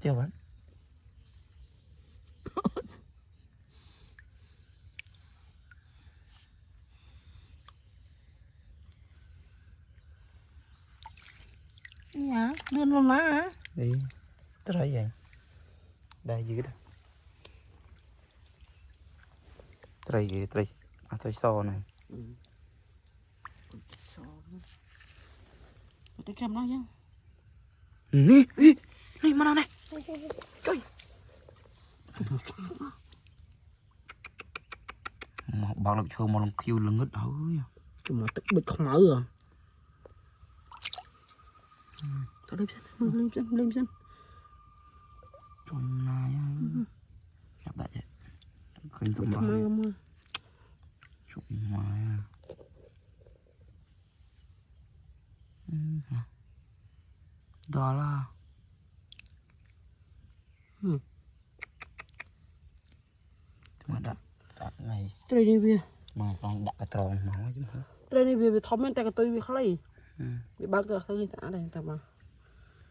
chưa vậy nhá lươn luôn lá hả đi tới đây vậy đây dưới đây tới đây tới so này cái kem nó chứ nè này mà nào này trời bảo lực thưa mà lòng kêu là ngất ơi chúng nó tức bịch không mở rồi thôi lên xem trong này gặp đại vậy khơi tụm không vào mở chụp ngoài đó là mà đặt sạc này đây đi về mà còn đặt cái tròn máu chứ hả đây đi về thấm lên tay cái tôi bị khó lấy bị bác được thôi đã đây tao mà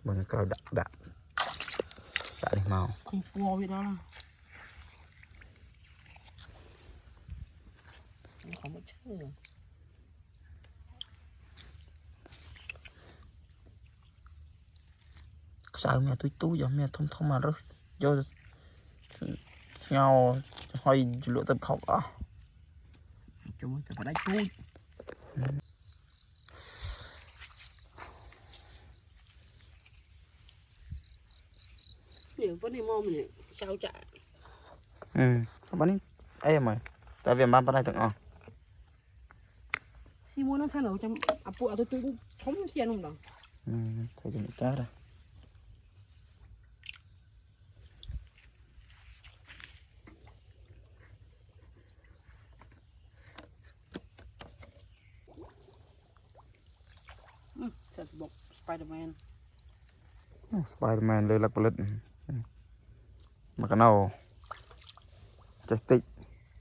bằng cái đặt đi màu không phù vậy đó là không có chơi sao mẹ tôi giờ mẹ thông mà rất vô nhau hơi lựa tập học à chúng ta phải đánh tôi nhiều vấn đề mò mình sao chạy không bắn em mày tại vì mang bên đây từng xí mua nó thay nào trong bộ tôi cũng thống xe không đâu thấy cái cá đây set box Spiderman Spiderman lên lạc bật mà cái nào trái tị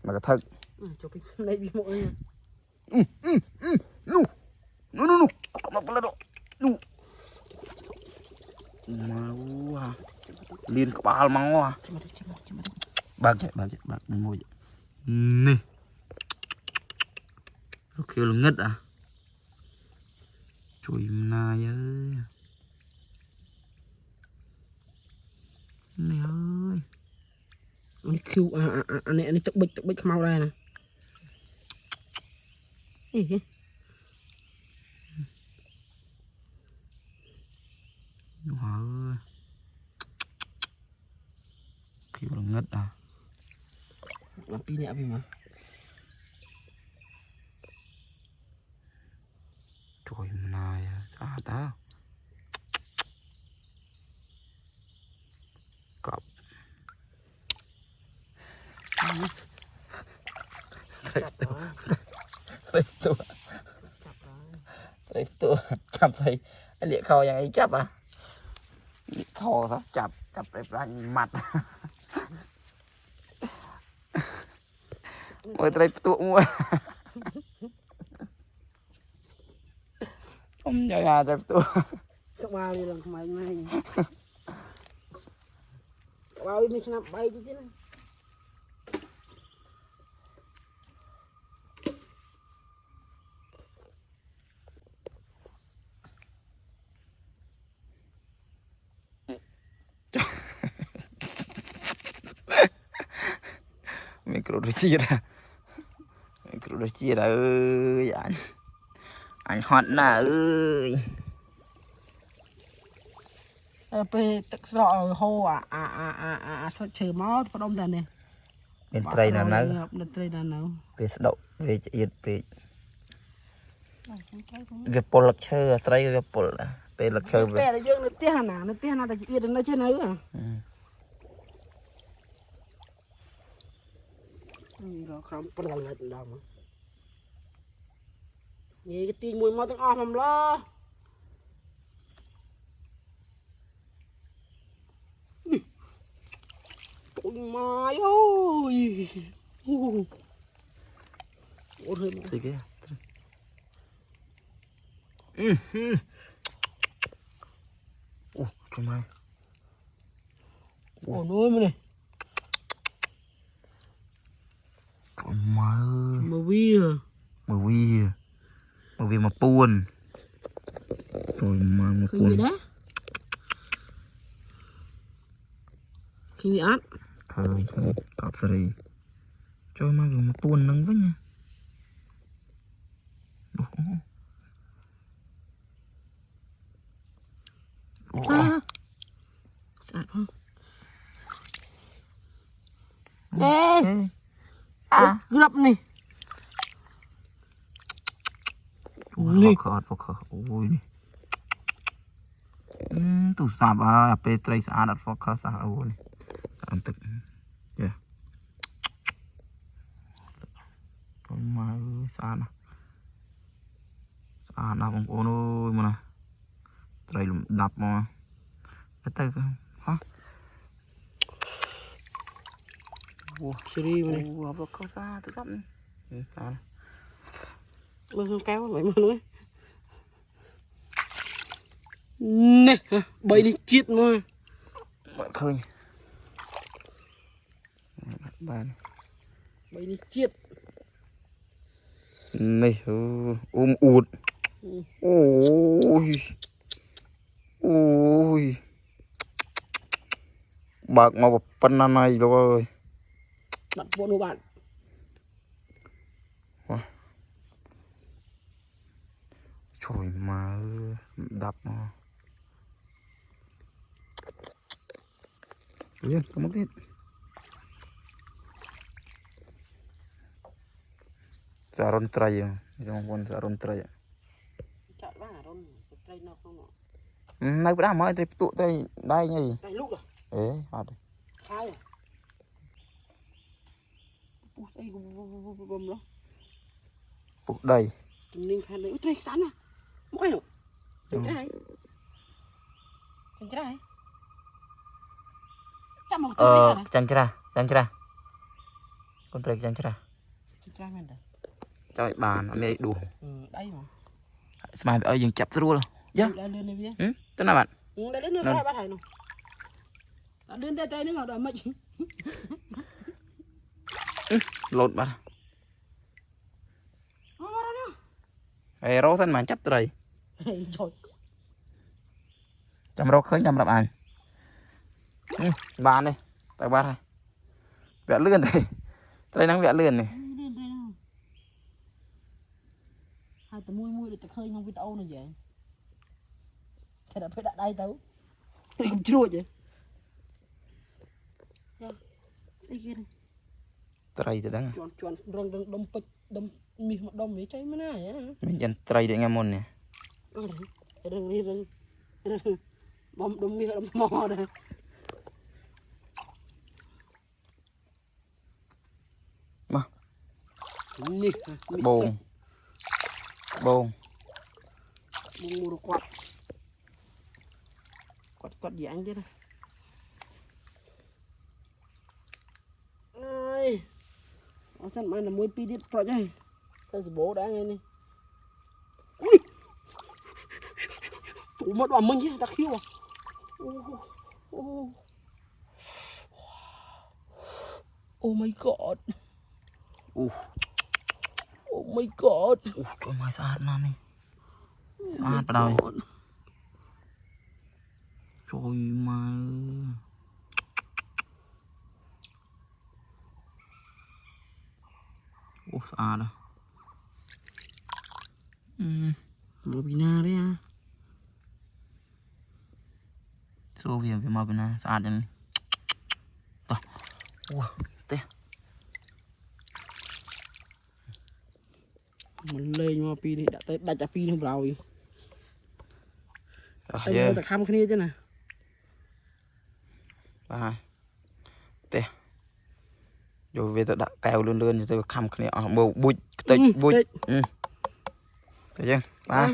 mà cái thật cho cái này bị mọi người nu có một cái độ nu mà liên cái bao máu à bạc mình mua nè nó kêu là ngất à chui nai ơi này ơi anh kêu anh tự bịch mau đây nè wow kêu là ngất à làm tí nhẹ vì mà chui nai à ta cọpตัวจับใส่เหลี่ยเขาอย่างไอ้จับอ่ะคอซะจับไปปลาหมัดโอ้ยตัวมัวผมใหญ่าจับตัว các bao đi làm mày ngay các bao đi xem bay chứ này micro đôi chia ra ơi anh hot nè ơi pe tức sợ hô sao chờ máu có đông tàn này bên tây là nấu bên tây là nấu về đậu về chạy về pol lạc chơi tây về pol về lạc chơi về là dương nó tiếc hả ta chỉ biết nó chơi nấu à rồi không phải là lợn đâu mà vậy cái tiền mùi máu tiếng om làm lo ôi mai ơi ôi thì cái ủa trời mai Ủa nuôi mà này. Mà vi à. mà vì mà buồn rồi mà Khi buồn bị đó. Khi bị át. thời cọp sợi cho mà vì mà buồn nâng với nha. Sạch không? Ê. Grab này. Phật ôi đi tu sạp à pe trai sa đặt phật khá sa ôi ăn thực yeah thôi mà sa na bông ôn ôi mà trai lụm đập mà cái tay hả Siri mà này. phật khá sa tu sạp Lưng kéo vậy mà nuôi. Nè, bầy đi chết mà. bạn khơi bạn Bầy đi chết. này ụt ôi ôi bạc mà phần này rồi Đặt bọn bạn. trời mà đập mà yên có mất hết saron try trong con saron try Chạy vào rồi, trai nào không nọ. nay bữa mới try tụ try đây nhỉ Trai lúc rồi. ế hạt Khai à. Ui, đây gồm đó. phục đầy Ninh khai đấy, trai sẵn à. Mỗi rồi. Đừng trai. Đừng trai. Chạm một trai hả? chanchra con try chanchra Trai mình cho bàn nó đây đủ đây mà. smile ở dừng chập luôn dạ Lên đây biết. tức là bạn Đây đến đây bắt thầy nó. Đến đây trai nó ngồi đợi mày. lột bạn ê rô thân mà chấp try chăm rô khơi chăm đập ảnh bàn đi tại bàn này vẽ lươn đây đây năng vẽ lươn này hai tụi mui để tụi khơi không video này vậy thế là phải đặt đây tao tôi không chua vậy đây kia này try từ đằng chuan răng đâm pịch đâm mi mà đâm để cháy mới này á mình dần try để nghe môn nè răng bom đâm mi đâm mò đây mà nè bồn bồn mua quạt dạng chứ này ơi ở sân mai là mua pi đi pro chứ sao bố đã ngay này ui tụ mất vào mình chứ ta khiêu à oh my god oh my god trời mai sát nó này sát vào đây trời mai sát đó Robina đấy à số việc cái màu bên sát chân to té mình lên mà pi đi đã tới đặt pi không rồi em mua ta khăm kia chứ nè ba té rồi về tôi đã kèo luôn tôi khăm cái này bầu bụi tịch bụi thấy chưa ba